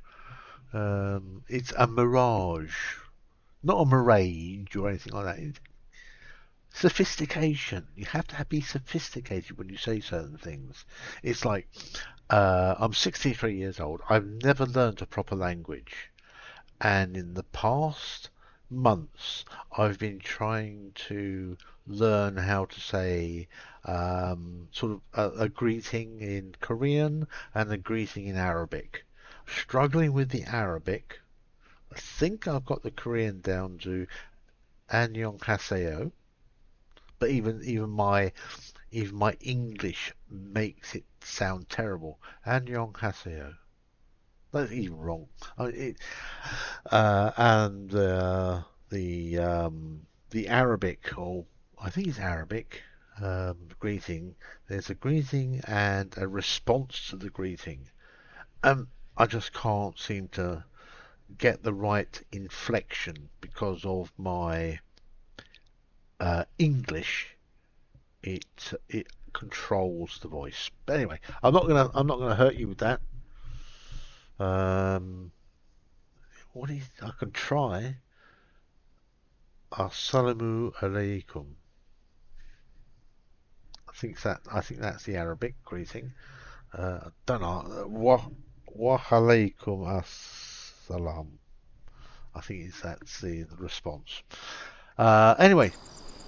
It's a mirage, not a mirage or anything like that. Sophistication. You have to be sophisticated when you say certain things. It's like I'm 63 years old. I've never learned a proper language, and in the past months, I've been trying to learn how to say sort of a greeting in Korean and a greeting in Arabic. Struggling with the Arabic. I think I've got the Korean down to Annyeonghaseyo, but even my English makes it sound terrible. Annyeonghaseyo. That's even wrong. And the Arabic, or I think it's Arabic, greeting. There's a greeting and a response to the greeting. I just can't seem to get the right inflection because of my English. It controls the voice. But anyway, I'm not gonna hurt you with that. Um, what is I can try. Assalamu alaikum. I think that's the Arabic greeting. I don't know. Wa alaikum assalam. I think that's the response. Anyway,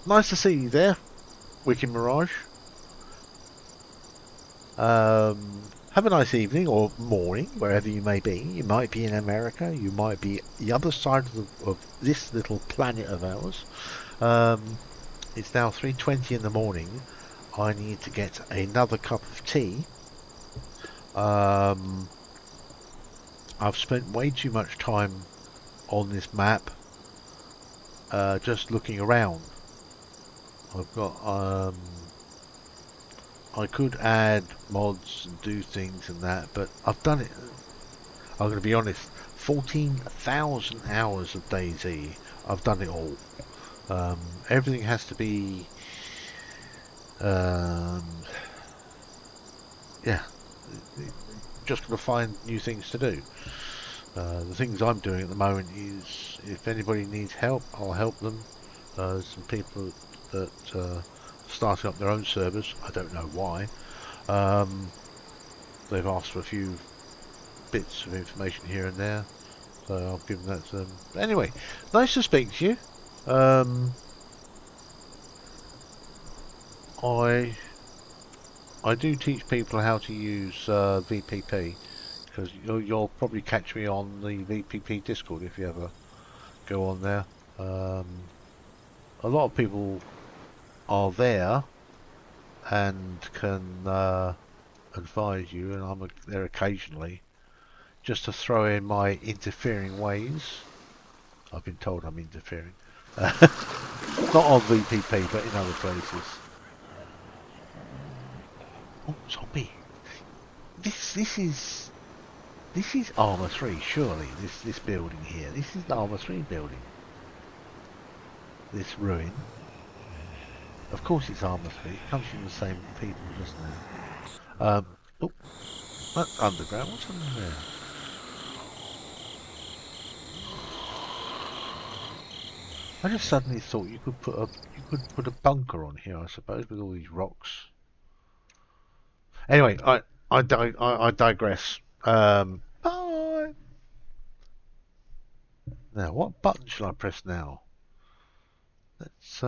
nice to see you there, Wicked Mirage. Have a nice evening or morning, wherever you may be. You might be in America. You might be the other side of this little planet of ours. It's now 3:20 in the morning. I need to get another cup of tea. I've spent way too much time on this map, just looking around. I've got I could add mods and do things and that, but I've done it. I'm going to be honest. 14,000 hours of DayZ. I've done it all. Everything has to be. Yeah. Just going to find new things to do. The things I'm doing at the moment is, if anybody needs help, I'll help them. There's some people that starting up their own servers. I don't know why. They've asked for a few bits of information here and there, so I'll give them that to them. But anyway, nice to speak to you. I do teach people how to use VPP, because you'll probably catch me on the VPP Discord if you ever go on there. A lot of people are there and can advise you, and I'm there occasionally just to throw in my interfering ways. I've been told I'm interfering. Not on VPP, but in other places. Oh, zombie! This is Armour 3, surely. This building here. This is the Armour 3 building. This ruin. Of course it's Armour 3. It comes from the same people, doesn't it? Oh, that's underground. What's under there? I just suddenly thought you could put a bunker on here, I suppose, with all these rocks. Anyway, I digress. Bye. Now, what button shall I press now? Let's